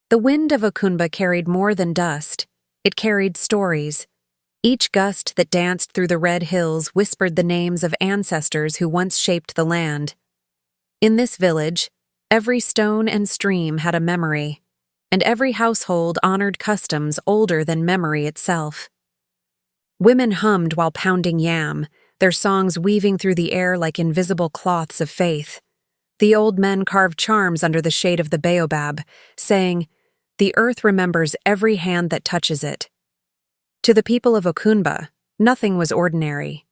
The wind of Okunba carried more than dust. It carried stories. Each gust that danced through the red hills whispered the names of ancestors who once shaped the land. In this village, every stone and stream had a memory, and every household honored customs older than memory itself. Women hummed while pounding yam, their songs weaving through the air like invisible cloths of faith. The old men carved charms under the shade of the baobab, saying, "The earth remembers every hand that touches it." To the people of Okunba, nothing was ordinary.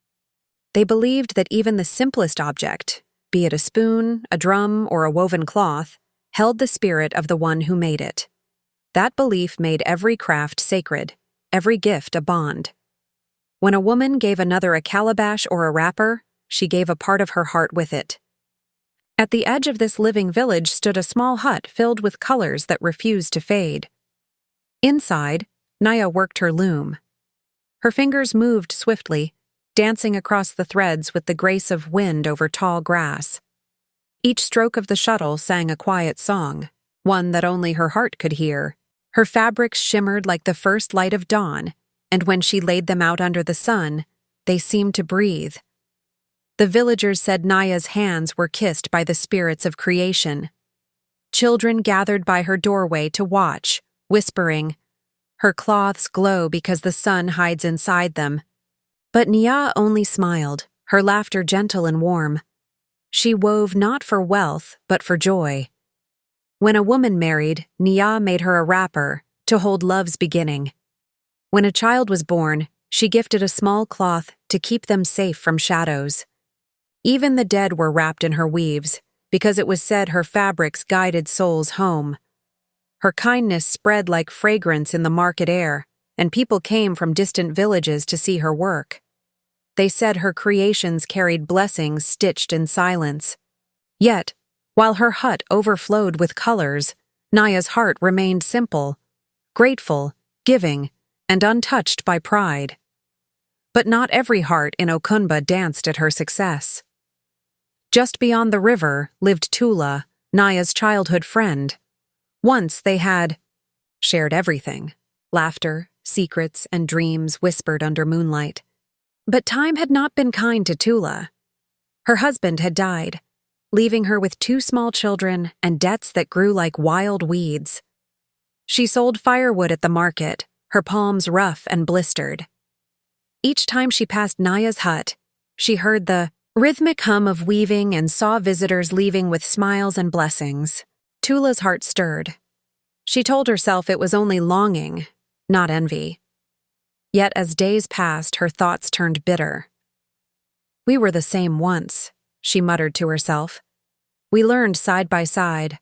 They believed that even the simplest object, be it a spoon, a drum, or a woven cloth, held the spirit of the one who made it. That belief made every craft sacred, every gift a bond. When a woman gave another a calabash or a wrapper, she gave a part of her heart with it. At the edge of this living village stood a small hut filled with colors that refused to fade. Inside, Naya worked her loom. Her fingers moved swiftly, dancing across the threads with the grace of wind over tall grass. Each stroke of the shuttle sang a quiet song, one that only her heart could hear. Her fabrics shimmered like the first light of dawn, and when she laid them out under the sun, they seemed to breathe. The villagers said Naya's hands were kissed by the spirits of creation. Children gathered by her doorway to watch, whispering, "Her cloths glow because the sun hides inside them." But Nia only smiled, her laughter gentle and warm. She wove not for wealth, but for joy. When a woman married, Nia made her a wrapper to hold love's beginning. When a child was born, she gifted a small cloth to keep them safe from shadows. Even the dead were wrapped in her weaves, because it was said her fabrics guided souls home. Her kindness spread like fragrance in the market air, and people came from distant villages to see her work. They said her creations carried blessings stitched in silence. Yet, while her hut overflowed with colors, Naya's heart remained simple, grateful, giving, and untouched by pride. But not every heart in Okunba danced at her success. Just beyond the river lived Tula, Naya's childhood friend. Once they had shared everything, laughter, secrets, and dreams whispered under moonlight. But time had not been kind to Tula. Her husband had died, leaving her with 2 small children and debts that grew like wild weeds. She sold firewood at the market, her palms rough and blistered. Each time she passed Naya's hut, she heard the rhythmic hum of weaving and saw visitors leaving with smiles and blessings. Tula's heart stirred. She told herself it was only longing, not envy. Yet as days passed, her thoughts turned bitter. "We were the same once," she muttered to herself. "We learned side by side.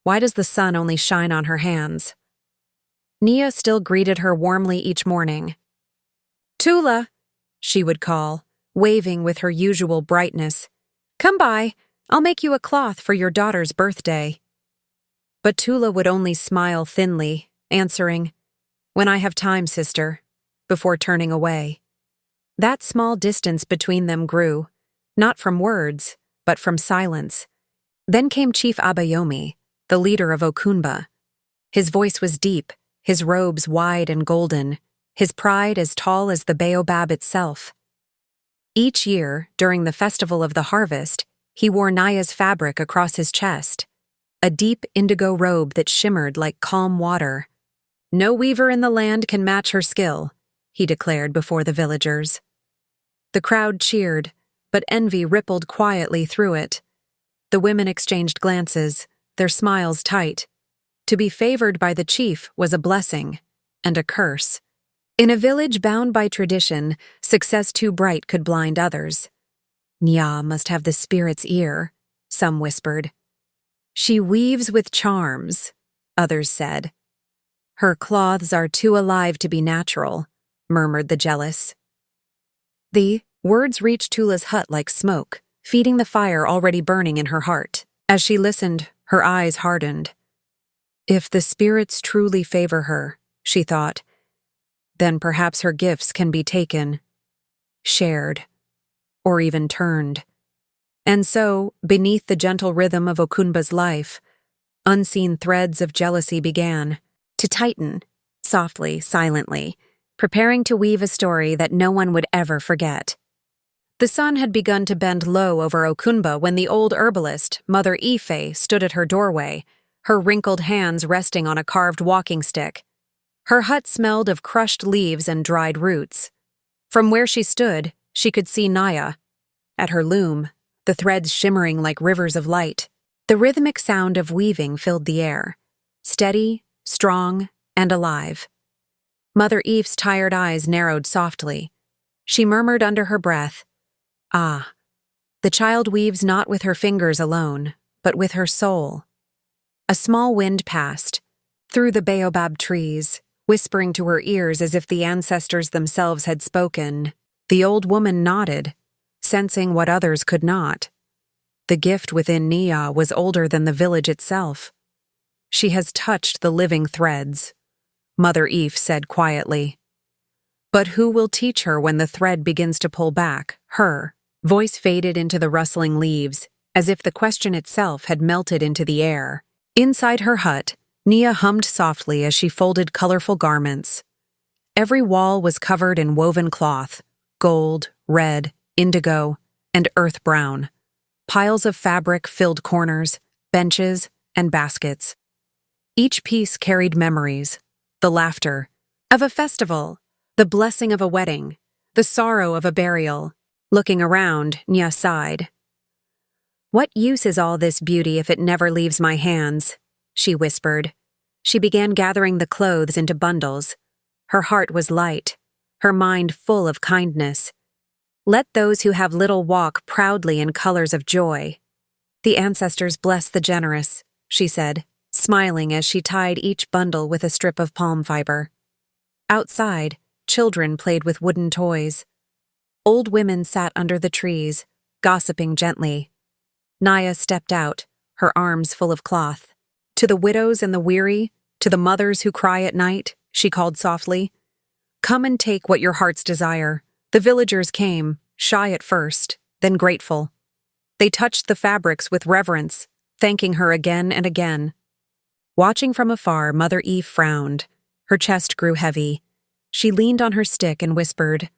Why does the sun only shine on her hands?" Nia still greeted her warmly each morning. "Tula," she would call, waving with her usual brightness. "Come by, I'll make you a cloth for your daughter's birthday." But Tula would only smile thinly, answering, "When I have time, sister," before turning away. That small distance between them grew, not from words, but from silence. Then came Chief Abayomi, the leader of Okunba. His voice was deep, his robes wide and golden, his pride as tall as the baobab itself. Each year, during the festival of the harvest, he wore Naya's fabric across his chest, a deep indigo robe that shimmered like calm water. "No weaver in the land can match her skill," he declared before the villagers. The crowd cheered, but envy rippled quietly through it. The women exchanged glances, their smiles tight. To be favored by the chief was a blessing and a curse. In a village bound by tradition, success too bright could blind others. "Nya must have the spirit's ear," some whispered. "She weaves with charms," others said. "Her cloths are too alive to be natural," murmured the jealous. The words reached Tula's hut like smoke, feeding the fire already burning in her heart. As she listened, her eyes hardened. If the spirits truly favor her, she thought, then perhaps her gifts can be taken, shared, or even turned. And so, beneath the gentle rhythm of Okunba's life, Unseen threads of jealousy began to tighten, softly, silently, preparing to weave a story that no one would ever forget. The sun had begun to bend low over Okunba when the old herbalist, Mother Ife, stood at her doorway, her wrinkled hands resting on a carved walking stick. Her hut smelled of crushed leaves and dried roots. From where she stood, she could see Naya. At her loom, the threads shimmering like rivers of light. The rhythmic sound of weaving filled the air, steady, strong, and alive. Mother Eve's tired eyes narrowed softly. She murmured under her breath, "Ah, the child weaves not with her fingers alone, but with her soul." A small wind passed, through the baobab trees, whispering to her ears as if the ancestors themselves had spoken. The old woman nodded, sensing what others could not. The gift within Nia was older than the village itself. "She has touched the living threads," Mother Eve said quietly. "But who will teach her when the thread begins to pull back? Her." Voice faded into the rustling leaves, as if the question itself had melted into the air. Inside her hut, Nia hummed softly as she folded colorful garments. Every wall was covered in woven cloth, gold, red, indigo, and earth brown. Piles of fabric filled corners, benches, and baskets. Each piece carried memories, the laughter of a festival, the blessing of a wedding, the sorrow of a burial. Looking around, Nia sighed. "What use is all this beauty if it never leaves my hands?" she whispered. She began gathering the clothes into bundles. Her heart was light, her mind full of kindness. "Let those who have little walk proudly in colors of joy. The ancestors bless the generous," she said, smiling as she tied each bundle with a strip of palm fiber. Outside, children played with wooden toys. Old women sat under the trees, gossiping gently. Naya stepped out, her arms full of cloth. "To the widows and the weary, to the mothers who cry at night," she called softly, "come and take what your hearts desire." The villagers came, shy at first, then grateful. They touched the fabrics with reverence, thanking her again and again. Watching from afar, Mother Eve frowned. Her chest grew heavy. She leaned on her stick and whispered,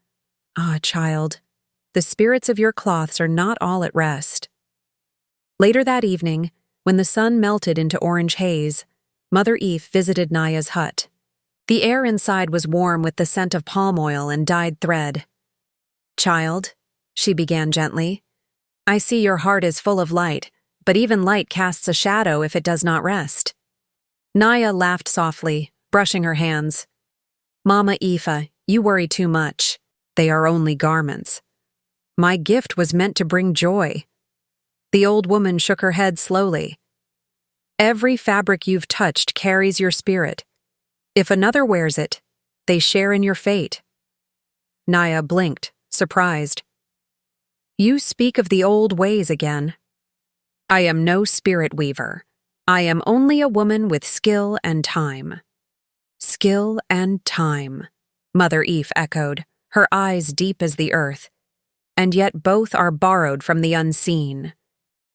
"Ah, child, the spirits of your cloths are not all at rest." Later that evening, when the sun melted into orange haze, Mother Eve visited Naya's hut. The air inside was warm with the scent of palm oil and dyed thread. "Child," she began gently, "I see your heart is full of light, but even light casts a shadow if it does not rest." Naya laughed softly, brushing her hands. "Mama Aoife, you worry too much. They are only garments. My gift was meant to bring joy." The old woman shook her head slowly. "Every fabric you've touched carries your spirit. If another wears it, they share in your fate." Naya blinked, surprised. "You speak of the old ways again." "I am no spirit weaver. I am only a woman with skill and time." "Skill and time," Mother Eve echoed, her eyes deep as the earth. "And yet both are borrowed from the unseen."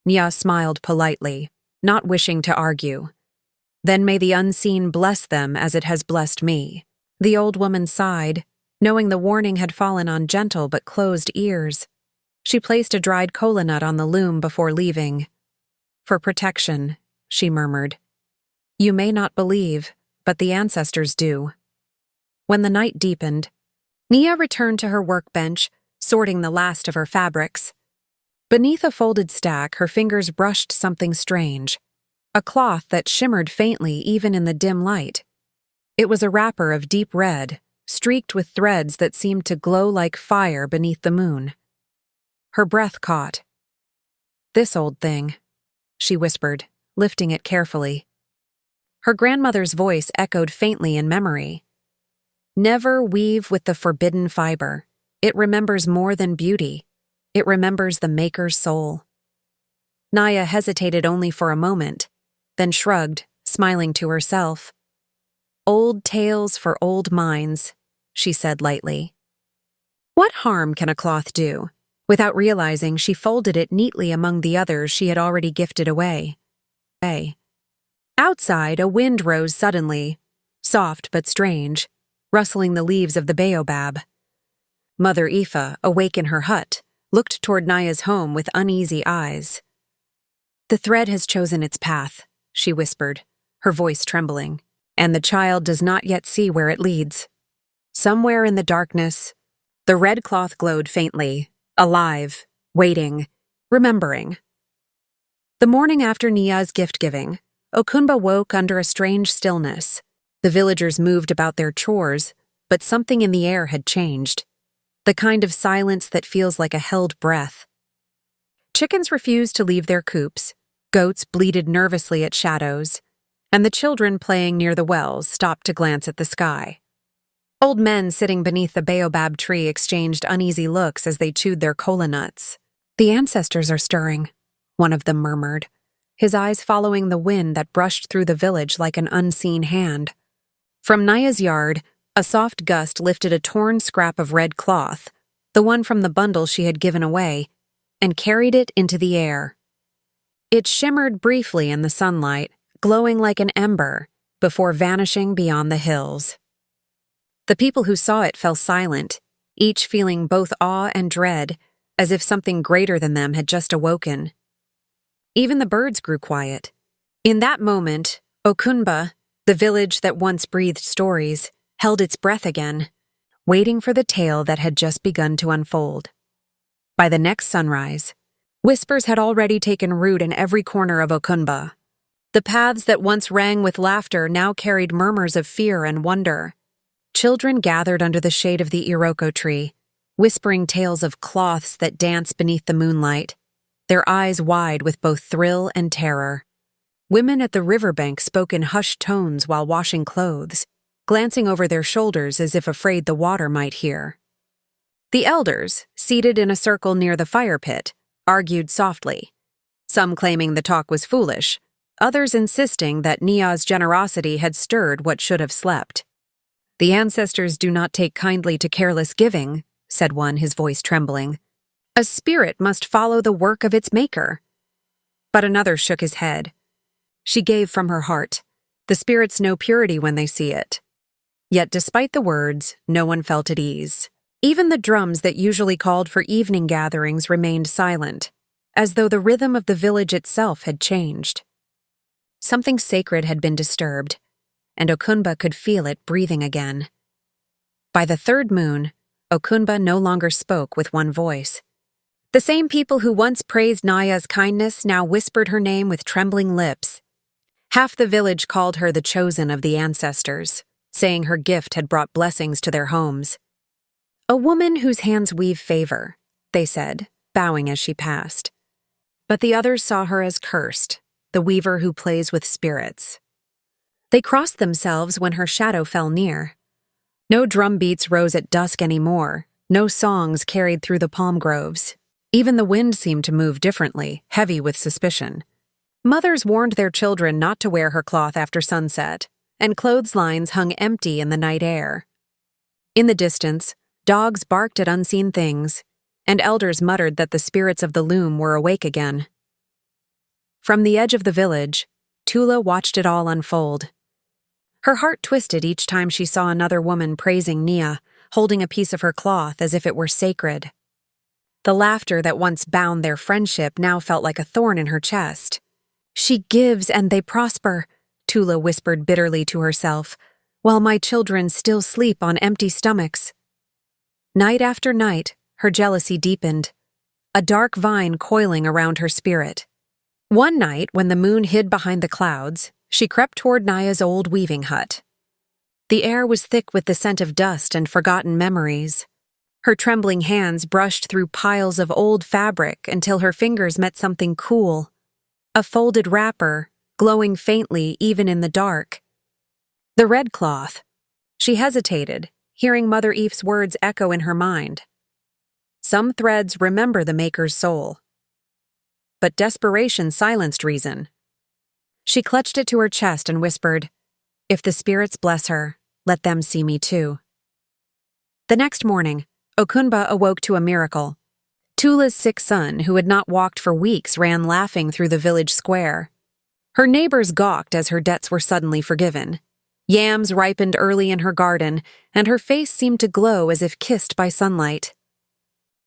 Nia smiled politely, not wishing to argue. "Then may the unseen bless them as it has blessed me." The old woman sighed, knowing the warning had fallen on gentle but closed ears. She placed a dried kola nut on the loom before leaving. "For protection," she murmured. "You may not believe, but the ancestors do." When the night deepened, Nia returned to her workbench, sorting the last of her fabrics. Beneath a folded stack, her fingers brushed something strange, a cloth that shimmered faintly even in the dim light. It was a wrapper of deep red, streaked with threads that seemed to glow like fire beneath the moon. Her breath caught. "This old thing," she whispered, lifting it carefully. Her grandmother's voice echoed faintly in memory. "Never weave with the forbidden fiber. It remembers more than beauty. It remembers the maker's soul." Naya hesitated only for a moment, then shrugged, smiling to herself. "Old tales for old minds," she said lightly. What harm can a cloth do? Without realizing, she folded it neatly among the others she had already gifted away. Outside, a wind rose suddenly, soft but strange, rustling the leaves of the baobab. Mother Aoife, awake in her hut, looked toward Naya's home with uneasy eyes. "The thread has chosen its path," she whispered, her voice trembling, "and the child does not yet see where it leads." Somewhere in the darkness, the red cloth glowed faintly, alive, waiting, remembering. The morning after Nia's gift-giving, Okunba woke under a strange stillness. The villagers moved about their chores, but something in the air had changed. The kind of silence that feels like a held breath. Chickens refused to leave their coops, goats bleated nervously at shadows, and the children playing near the wells stopped to glance at the sky. Old men sitting beneath the baobab tree exchanged uneasy looks as they chewed their kola nuts. "The ancestors are stirring," one of them murmured, his eyes following the wind that brushed through the village like an unseen hand. From Naya's yard, a soft gust lifted a torn scrap of red cloth, the one from the bundle she had given away, and carried it into the air. It shimmered briefly in the sunlight, glowing like an ember, before vanishing beyond the hills. The people who saw it fell silent, each feeling both awe and dread, as if something greater than them had just awoken. Even the birds grew quiet. In that moment, Okunba, the village that once breathed stories, held its breath again, waiting for the tale that had just begun to unfold. By the next sunrise, whispers had already taken root in every corner of Okunba. The paths that once rang with laughter now carried murmurs of fear and wonder. Children gathered under the shade of the iroko tree, whispering tales of cloths that danced beneath the moonlight, their eyes wide with both thrill and terror. Women at the riverbank spoke in hushed tones while washing clothes, glancing over their shoulders as if afraid the water might hear. The elders, seated in a circle near the fire pit, argued softly, some claiming the talk was foolish, others insisting that Nia's generosity had stirred what should have slept. "The ancestors do not take kindly to careless giving," said one, his voice trembling. "A spirit must follow the work of its maker." But another shook his head. "She gave from her heart. The spirits know purity when they see it." Yet despite the words, no one felt at ease. Even the drums that usually called for evening gatherings remained silent, as though the rhythm of the village itself had changed. Something sacred had been disturbed, and Okunba could feel it breathing again. By the third moon, Okunba no longer spoke with one voice. The same people who once praised Naya's kindness now whispered her name with trembling lips. Half the village called her the chosen of the ancestors, saying her gift had brought blessings to their homes. "A woman whose hands weave favor," they said, bowing as she passed. But the others saw her as cursed, the weaver who plays with spirits. They crossed themselves when her shadow fell near. No drum beats rose at dusk anymore, no songs carried through the palm groves. Even the wind seemed to move differently, heavy with suspicion. Mothers warned their children not to wear her cloth after sunset, and clotheslines hung empty in the night air. In the distance, dogs barked at unseen things, and elders muttered that the spirits of the loom were awake again. From the edge of the village, Tula watched it all unfold. Her heart twisted each time she saw another woman praising Nia, holding a piece of her cloth as if it were sacred. The laughter that once bound their friendship now felt like a thorn in her chest. "She gives and they prosper," Tula whispered bitterly to herself, "while my children still sleep on empty stomachs." Night after night, her jealousy deepened, a dark vine coiling around her spirit. One night, when the moon hid behind the clouds, she crept toward Naya's old weaving hut. The air was thick with the scent of dust and forgotten memories. Her trembling hands brushed through piles of old fabric until her fingers met something cool, a folded wrapper, glowing faintly even in the dark. The red cloth. She hesitated, hearing Mother Eve's words echo in her mind. Some threads remember the maker's soul. But desperation silenced reason. She clutched it to her chest and whispered, "If the spirits bless her, let them see me too." The next morning, Okunba awoke to a miracle. Tula's sick son, who had not walked for weeks, ran laughing through the village square. Her neighbors gawked as her debts were suddenly forgiven. Yams ripened early in her garden, and her face seemed to glow as if kissed by sunlight.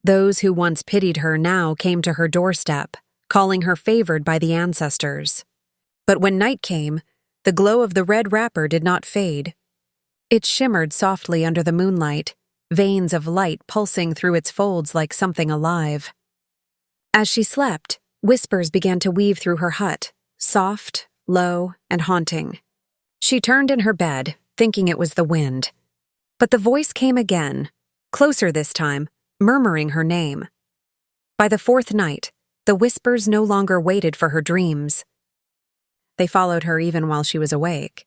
Those who once pitied her now came to her doorstep, calling her favored by the ancestors. But when night came, the glow of the red wrapper did not fade. It shimmered softly under the moonlight, veins of light pulsing through its folds like something alive. As she slept, whispers began to weave through her hut, soft, low, and haunting. She turned in her bed, thinking it was the wind. But the voice came again, closer this time, murmuring her name. By the fourth night, the whispers no longer waited for her dreams. They followed her even while she was awake.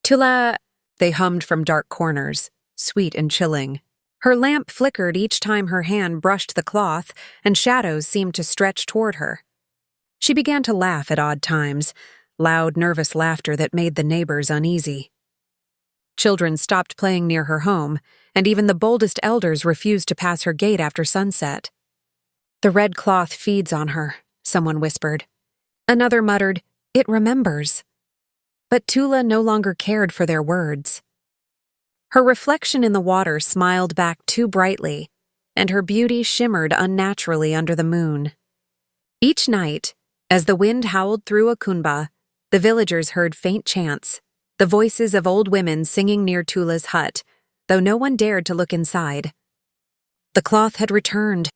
Tula, they hummed from dark corners, sweet and chilling. Her lamp flickered each time her hand brushed the cloth, and shadows seemed to stretch toward her. She began to laugh at odd times, loud, nervous laughter that made the neighbors uneasy. Children stopped playing near her home, and even the boldest elders refused to pass her gate after sunset. "The red cloth feeds on her," someone whispered. Another muttered, "It remembers." But Tula no longer cared for their words. Her reflection in the water smiled back too brightly, and her beauty shimmered unnaturally under the moon. Each night, as the wind howled through Akunba, the villagers heard faint chants, the voices of old women singing near Tula's hut, though no one dared to look inside. The cloth had returned,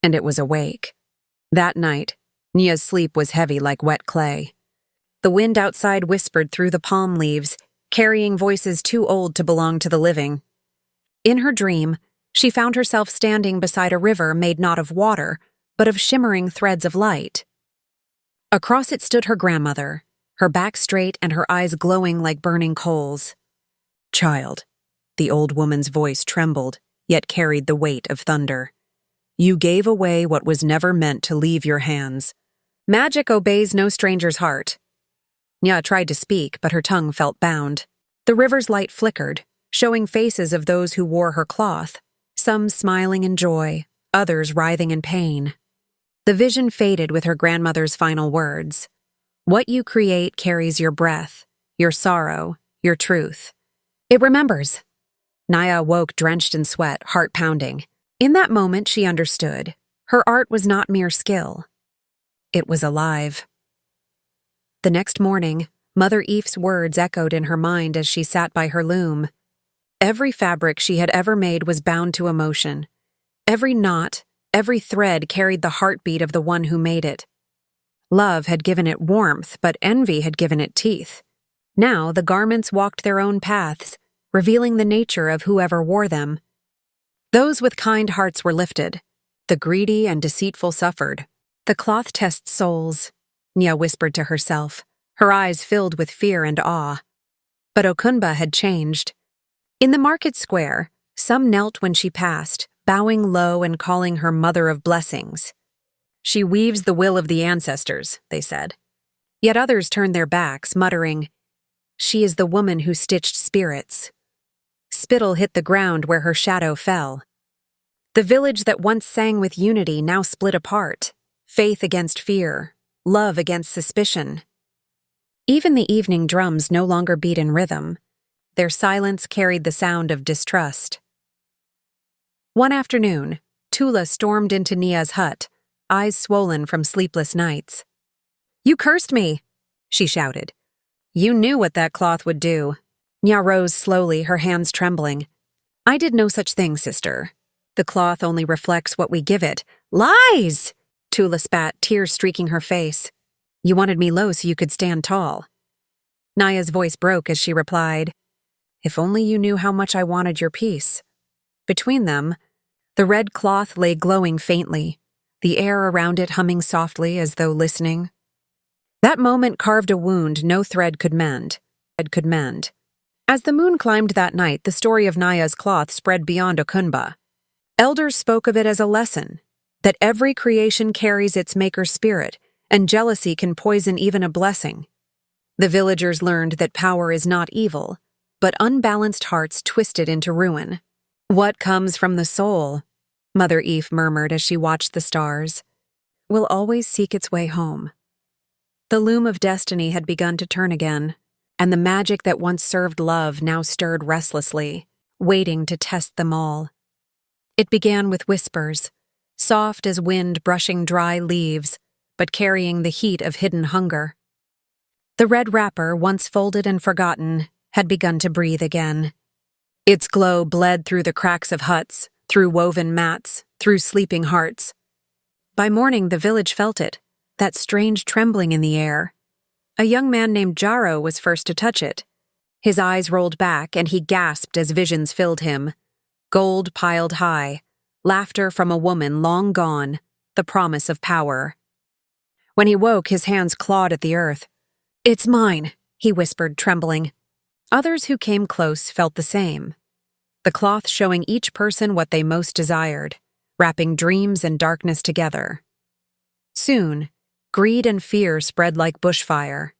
and it was awake. That night, Nia's sleep was heavy like wet clay. The wind outside whispered through the palm leaves, carrying voices too old to belong to the living. In her dream, she found herself standing beside a river made not of water, but of shimmering threads of light. Across it stood her grandmother, her back straight and her eyes glowing like burning coals. "Child," the old woman's voice trembled, yet carried the weight of thunder. "You gave away what was never meant to leave your hands. Magic obeys no stranger's heart." Nya tried to speak, but her tongue felt bound. The river's light flickered, showing faces of those who wore her cloth, some smiling in joy, others writhing in pain. The vision faded with her grandmother's final words. "What you create carries your breath, your sorrow, your truth. It remembers." Naya awoke drenched in sweat, heart pounding. In that moment, she understood. Her art was not mere skill. It was alive. The next morning, Mother Eve's words echoed in her mind as she sat by her loom. Every fabric she had ever made was bound to emotion. Every knot, every thread carried the heartbeat of the one who made it. Love had given it warmth, but envy had given it teeth. Now the garments walked their own paths, revealing the nature of whoever wore them. Those with kind hearts were lifted. The greedy and deceitful suffered. "The cloth tests souls," Nya whispered to herself, her eyes filled with fear and awe. But Okunba had changed. In the market square, some knelt when she passed, bowing low and calling her Mother of Blessings. "She weaves the will of the ancestors," they said. Yet others turned their backs, muttering, "She is the woman who stitched spirits." Spittle hit the ground where her shadow fell. The village that once sang with unity now split apart, faith against fear, love against suspicion. Even the evening drums no longer beat in rhythm. Their silence carried the sound of distrust. One afternoon, Tula stormed into Nia's hut, eyes swollen from sleepless nights. "You cursed me," she shouted. "You knew what that cloth would do." Nya rose slowly, her hands trembling. "I did no such thing, sister. The cloth only reflects what we give it." "Lies!" Tula spat, tears streaking her face. "You wanted me low so you could stand tall." Naya's voice broke as she replied, "If only you knew how much I wanted your peace." Between them, the red cloth lay glowing faintly, the air around it humming softly as though listening. That moment carved a wound no thread could mend. As the moon climbed that night, the story of Naya's cloth spread beyond Okunba. Elders spoke of it as a lesson, that every creation carries its maker's spirit, and jealousy can poison even a blessing. The villagers learned that power is not evil, but unbalanced hearts twisted into ruin. "What comes from the soul," Mother Eve murmured as she watched the stars, "will always seek its way home." The loom of destiny had begun to turn again, and the magic that once served love now stirred restlessly, waiting to test them all. It began with whispers, soft as wind brushing dry leaves, but carrying the heat of hidden hunger. The red wrapper, once folded and forgotten, had begun to breathe again. Its glow bled through the cracks of huts, through woven mats, through sleeping hearts. By morning, the village felt it, that strange trembling in the air. A young man named Jaro was first to touch it. His eyes rolled back, and he gasped as visions filled him. Gold piled high, laughter from a woman long gone, the promise of power. When he woke, his hands clawed at the earth. "It's mine," he whispered, trembling. Others who came close felt the same. The cloth showing each person what they most desired, wrapping dreams and darkness together. Soon, greed and fear spread like bushfire.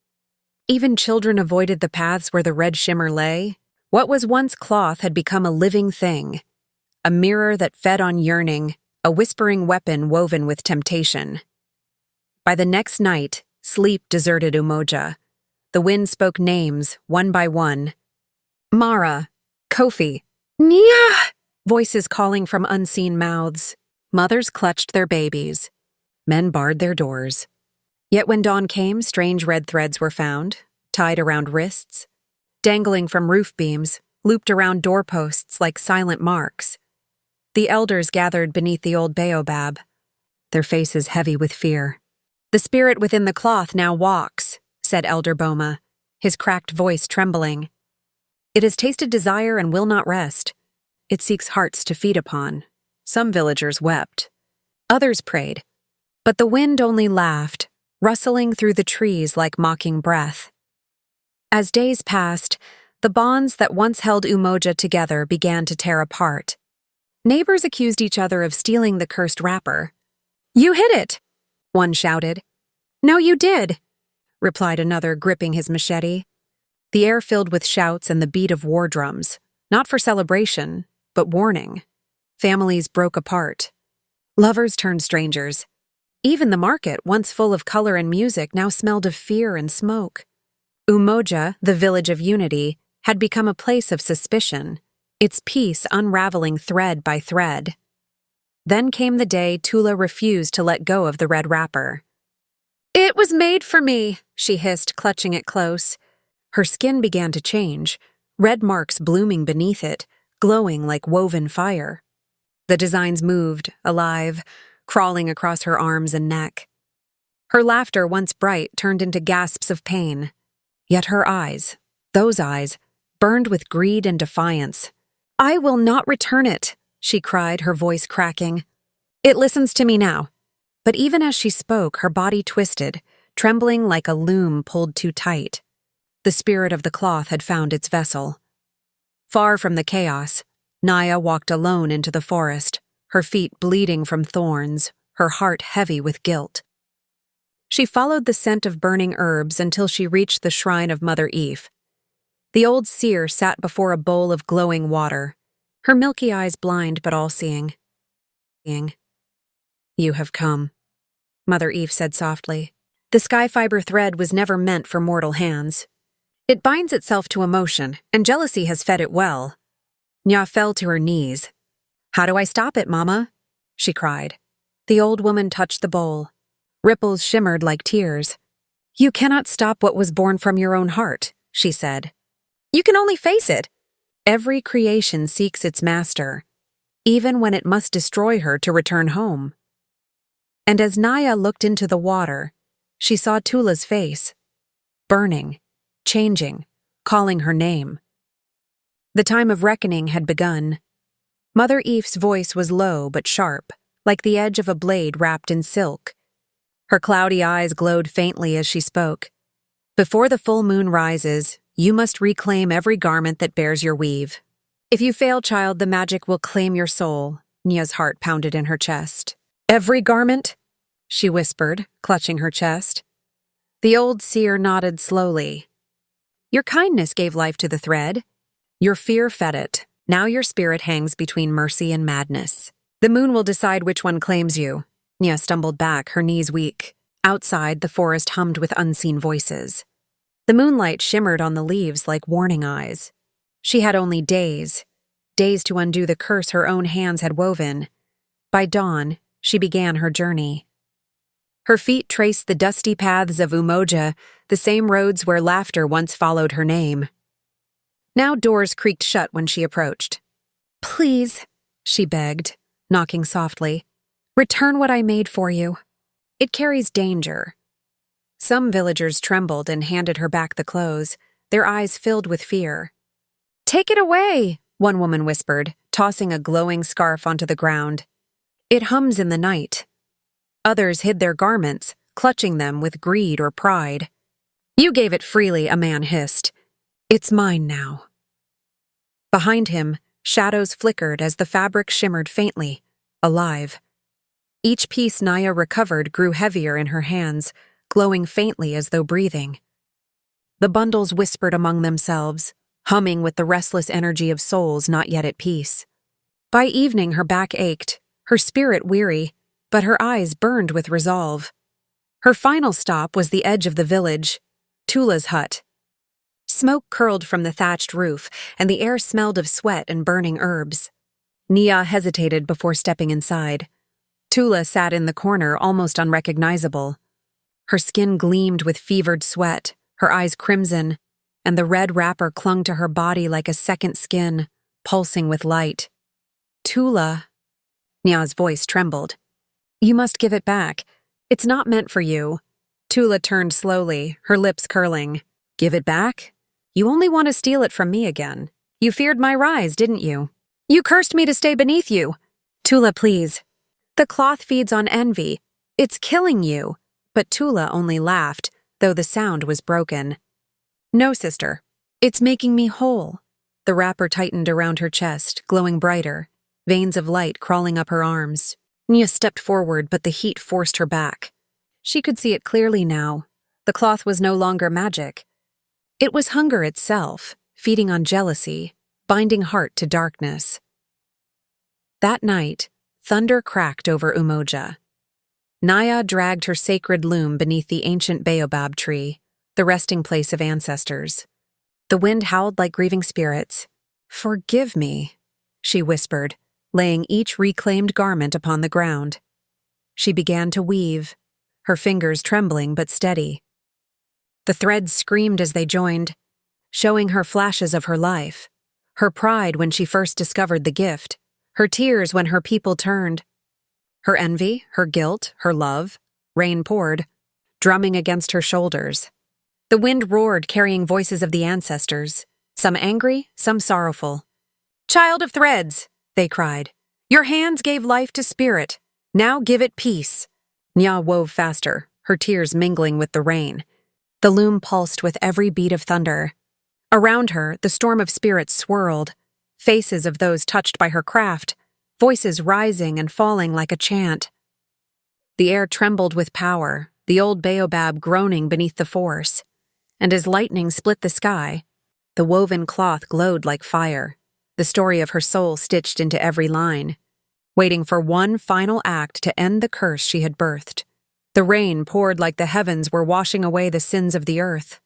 Even children avoided the paths where the red shimmer lay. What was once cloth had become a living thing, a mirror that fed on yearning, a whispering weapon woven with temptation. By the next night, sleep deserted Umoja. The wind spoke names, one by one. Mara, Kofi, Nia! Voices calling from unseen mouths. Mothers clutched their babies. Men barred their doors. Yet when dawn came, strange red threads were found, tied around wrists, dangling from roof beams, looped around doorposts like silent marks. The elders gathered beneath the old baobab, their faces heavy with fear. "The spirit within the cloth now walks," said Elder Boma, his cracked voice trembling. "It has tasted desire and will not rest. It seeks hearts to feed upon." Some villagers wept. Others prayed. But the wind only laughed, rustling through the trees like mocking breath. As days passed, the bonds that once held Umoja together began to tear apart. Neighbors accused each other of stealing the cursed wrapper. "You hid it!" one shouted. "No, you did," replied another, gripping his machete. The air filled with shouts and the beat of war drums, not for celebration, but warning. Families broke apart. Lovers turned strangers. Even the market, once full of color and music, now smelled of fear and smoke. Umoja, the village of unity, had become a place of suspicion, its peace unraveling thread by thread. Then came the day Tula refused to let go of the red wrapper. "It was made for me," she hissed, clutching it close. Her skin began to change, red marks blooming beneath it, glowing like woven fire. The designs moved, alive, crawling across her arms and neck. Her laughter, once bright, turned into gasps of pain. Yet her eyes, those eyes, burned with greed and defiance. "I will not return it," she cried, her voice cracking. "It listens to me now." But even as she spoke, her body twisted, trembling like a loom pulled too tight. The spirit of the cloth had found its vessel. Far from the chaos, Naya walked alone into the forest, her feet bleeding from thorns, her heart heavy with guilt. She followed the scent of burning herbs until she reached the shrine of Mother Eve. The old seer sat before a bowl of glowing water, her milky eyes blind but all-seeing. "You have come," Mother Eve said softly. "The sky fiber thread was never meant for mortal hands. It binds itself to emotion, and jealousy has fed it well." Nya fell to her knees. "How do I stop it, Mama?" she cried. The old woman touched the bowl. Ripples shimmered like tears. "You cannot stop what was born from your own heart," she said. "You can only face it." Every creation seeks its master, even when it must destroy her to return home. And as Naya looked into the water, she saw Tula's face, burning, changing, calling her name. The time of reckoning had begun. Mother Eve's voice was low but sharp, like the edge of a blade wrapped in silk. Her cloudy eyes glowed faintly as she spoke. "Before the full moon rises, you must reclaim every garment that bears your weave. If you fail, child, the magic will claim your soul." Nia's heart pounded in her chest. "Every garment?" she whispered, clutching her chest. The old seer nodded slowly. "Your kindness gave life to the thread. Your fear fed it. Now your spirit hangs between mercy and madness. The moon will decide which one claims you." Nia stumbled back, her knees weak. Outside, the forest hummed with unseen voices. The moonlight shimmered on the leaves like warning eyes. She had only days to undo the curse her own hands had woven. By dawn, she began her journey. Her feet traced the dusty paths of Umoja, the same roads where laughter once followed her name. Now doors creaked shut when she approached. "Please," she begged, knocking softly, "return what I made for you. It carries danger." Some villagers trembled and handed her back the clothes, their eyes filled with fear. "Take it away," one woman whispered, tossing a glowing scarf onto the ground. "It hums in the night." Others hid their garments, clutching them with greed or pride. "You gave it freely," a man hissed. "It's mine now." Behind him, shadows flickered as the fabric shimmered faintly, alive. Each piece Naya recovered grew heavier in her hands, glowing faintly as though breathing. The bundles whispered among themselves, humming with the restless energy of souls not yet at peace. By evening her back ached, her spirit weary, but her eyes burned with resolve. Her final stop was the edge of the village, Tula's hut. Smoke curled from the thatched roof, and the air smelled of sweat and burning herbs. Nia hesitated before stepping inside. Tula sat in the corner, almost unrecognizable. Her skin gleamed with fevered sweat, her eyes crimson, and the red wrapper clung to her body like a second skin, pulsing with light. "Tula," Nia's voice trembled. "You must give it back. It's not meant for you." Tula turned slowly, her lips curling. "Give it back? You only want to steal it from me again. You feared my rise, didn't you? You cursed me to stay beneath you." "Tula, please. The cloth feeds on envy. It's killing you." But Tula only laughed, though the sound was broken. "No, sister. It's making me whole." The wrapper tightened around her chest, glowing brighter, veins of light crawling up her arms. Nia stepped forward, but the heat forced her back. She could see it clearly now. The cloth was no longer magic. It was hunger itself, feeding on jealousy, binding heart to darkness. That night, thunder cracked over Umoja. Naya dragged her sacred loom beneath the ancient baobab tree, the resting place of ancestors. The wind howled like grieving spirits. "Forgive me," she whispered, laying each reclaimed garment upon the ground. She began to weave, her fingers trembling but steady. The threads screamed as they joined, showing her flashes of her life, her pride when she first discovered the gift, her tears when her people turned. Her envy, her guilt, her love, rain poured, drumming against her shoulders. The wind roared, carrying voices of the ancestors, some angry, some sorrowful. "Child of threads," they cried, "your hands gave life to spirit. Now give it peace." Nya wove faster, her tears mingling with the rain. The loom pulsed with every beat of thunder. Around her, the storm of spirits swirled, faces of those touched by her craft, voices rising and falling like a chant. The air trembled with power, the old baobab groaning beneath the force. And as lightning split the sky, the woven cloth glowed like fire, the story of her soul stitched into every line, waiting for one final act to end the curse she had birthed. The rain poured like the heavens were washing away the sins of the earth.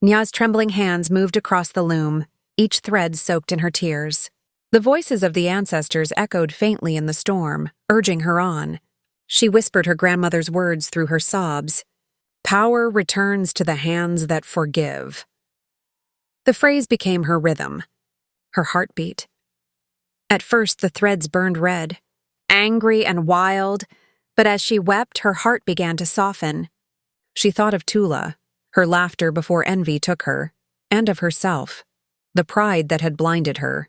Nya's trembling hands moved across the loom, each thread soaked in her tears. The voices of the ancestors echoed faintly in the storm, urging her on. She whispered her grandmother's words through her sobs. "Power returns to the hands that forgive." The phrase became her rhythm, her heartbeat. At first, the threads burned red, angry and wild, but as she wept, her heart began to soften. She thought of Tula, her laughter before envy took her, and of herself, the pride that had blinded her.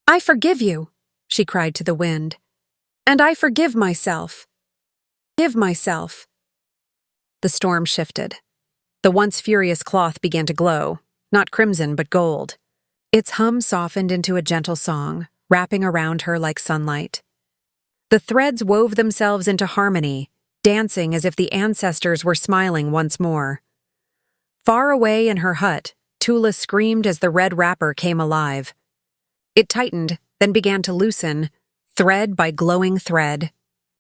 "I forgive you," she cried to the wind. "And I forgive myself. Give myself." The storm shifted. The once furious cloth began to glow, not crimson but gold. Its hum softened into a gentle song, wrapping around her like sunlight. The threads wove themselves into harmony, dancing as if the ancestors were smiling once more. Far away in her hut, Tula screamed as the red wrapper came alive. It tightened, then began to loosen, thread by glowing thread.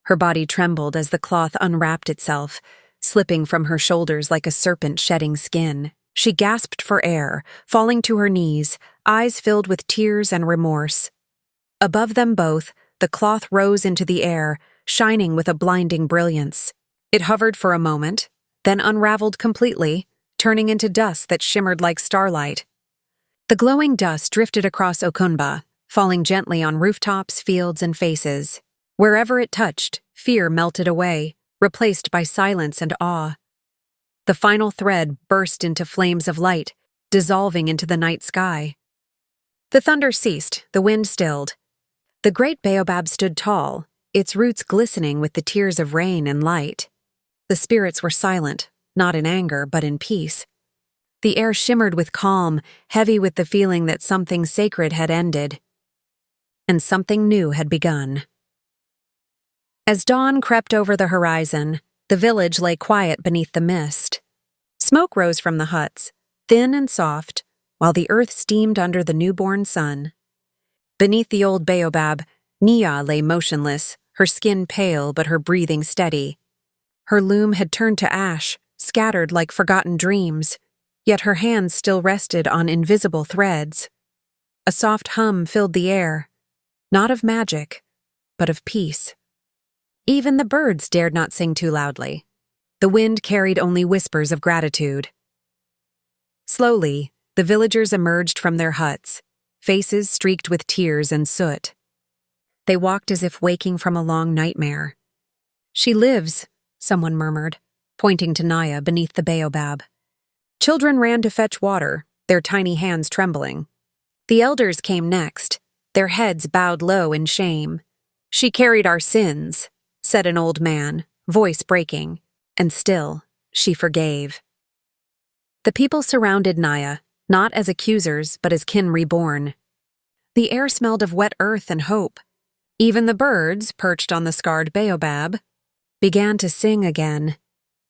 Her body trembled as the cloth unwrapped itself, slipping from her shoulders like a serpent shedding skin. She gasped for air, falling to her knees, eyes filled with tears and remorse. Above them both, the cloth rose into the air, shining with a blinding brilliance. It hovered for a moment, then unraveled completely, turning into dust that shimmered like starlight. The glowing dust drifted across Okunba, falling gently on rooftops, fields, and faces. Wherever it touched, fear melted away, replaced by silence and awe. The final thread burst into flames of light, dissolving into the night sky. The thunder ceased, the wind stilled. The great baobab stood tall, its roots glistening with the tears of rain and light. The spirits were silent, not in anger, but in peace. The air shimmered with calm, heavy with the feeling that something sacred had ended, and something new had begun. As dawn crept over the horizon, the village lay quiet beneath the mist. Smoke rose from the huts, thin and soft, while the earth steamed under the newborn sun. Beneath the old baobab, Nia lay motionless, her skin pale but her breathing steady. Her loom had turned to ash, scattered like forgotten dreams, yet her hands still rested on invisible threads. A soft hum filled the air, not of magic, but of peace. Even the birds dared not sing too loudly. The wind carried only whispers of gratitude. Slowly, the villagers emerged from their huts, faces streaked with tears and soot. They walked as if waking from a long nightmare. "She lives," someone murmured, pointing to Naya beneath the baobab. Children ran to fetch water, their tiny hands trembling. The elders came next, their heads bowed low in shame. "She carried our sins," said an old man, voice breaking, and still, she forgave. The people surrounded Naya, not as accusers, but as kin reborn. The air smelled of wet earth and hope. Even the birds, perched on the scarred baobab, began to sing again,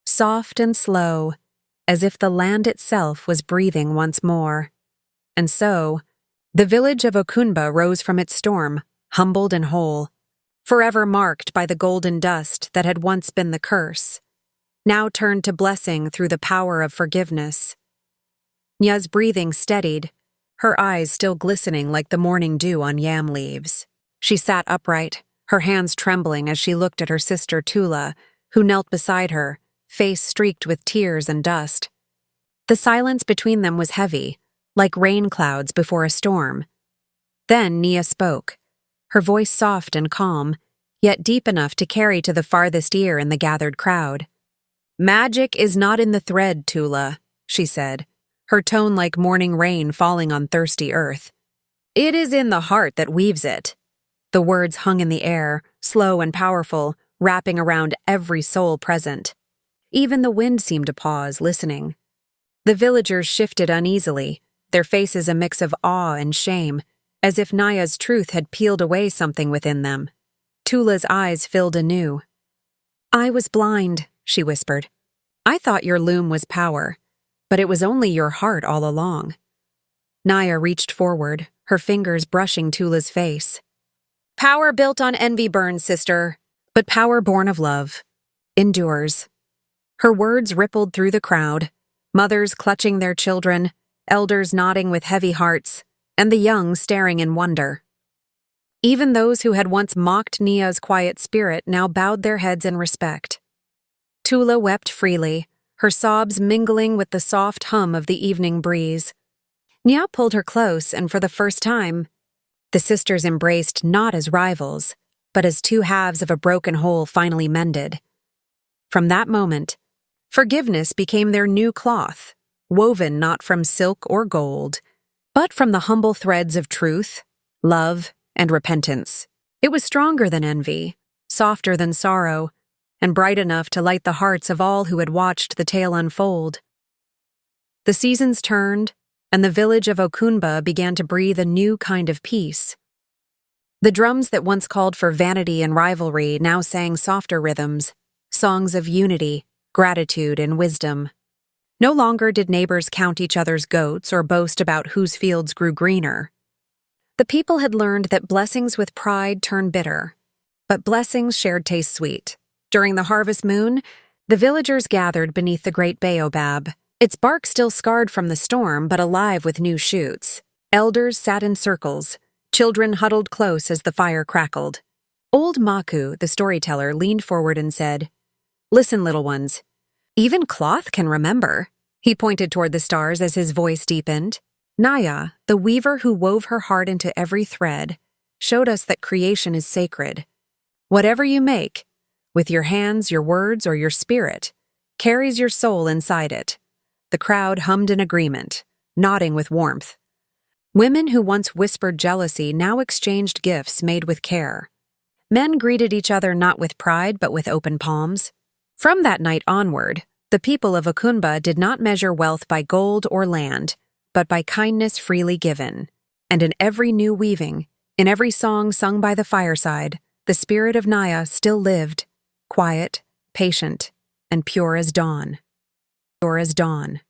soft and slow, as if the land itself was breathing once more. And so, the village of Okunba rose from its storm, humbled and whole, forever marked by the golden dust that had once been the curse, now turned to blessing through the power of forgiveness. Nya's breathing steadied, her eyes still glistening like the morning dew on yam leaves. She sat upright, her hands trembling as she looked at her sister Tula, who knelt beside her, face streaked with tears and dust. The silence between them was heavy, like rain clouds before a storm. Then Nia spoke, her voice soft and calm, yet deep enough to carry to the farthest ear in the gathered crowd. "Magic is not in the thread, Tula," she said, her tone like morning rain falling on thirsty earth. "It is in the heart that weaves it." The words hung in the air, slow and powerful, wrapping around every soul present. Even the wind seemed to pause, listening. The villagers shifted uneasily, their faces a mix of awe and shame, as if Naya's truth had peeled away something within them. Tula's eyes filled anew. "I was blind," she whispered. "I thought your loom was power, but it was only your heart all along." Naya reached forward, her fingers brushing Tula's face. "Power built on envy burns, sister, but power born of love endures." Her words rippled through the crowd, mothers clutching their children, elders nodding with heavy hearts, and the young staring in wonder. Even those who had once mocked Nia's quiet spirit now bowed their heads in respect. Tula wept freely, her sobs mingling with the soft hum of the evening breeze. Nia pulled her close, and for the first time, the sisters embraced not as rivals, but as two halves of a broken whole finally mended. From that moment, forgiveness became their new cloth, woven not from silk or gold, but from the humble threads of truth, love, and repentance. It was stronger than envy, softer than sorrow, and bright enough to light the hearts of all who had watched the tale unfold. The seasons turned, and the village of Okunba began to breathe a new kind of peace. The drums that once called for vanity and rivalry now sang softer rhythms, songs of unity, gratitude, and wisdom. No longer did neighbors count each other's goats or boast about whose fields grew greener. The people had learned that blessings with pride turn bitter, but blessings shared taste sweet. During the harvest moon, The villagers gathered beneath the great baobab, its bark still scarred from the storm but alive with new shoots. Elders sat in circles, children huddled close as the fire crackled. Old Maku, the storyteller, leaned forward and said, "Listen, little ones. Even cloth can remember." He pointed toward the stars as his voice deepened. Naya, the weaver who wove her heart into every thread, showed us that creation is sacred. Whatever you make, with your hands, your words, or your spirit, carries your soul inside it. The crowd hummed in agreement, nodding with warmth. Women who once whispered jealousy now exchanged gifts made with care. Men greeted each other not with pride but with open palms. From that night onward, the people of Akunba did not measure wealth by gold or land, but by kindness freely given. And in every new weaving, in every song sung by the fireside, the spirit of Naya still lived, quiet, patient, and pure as dawn. Pure as dawn.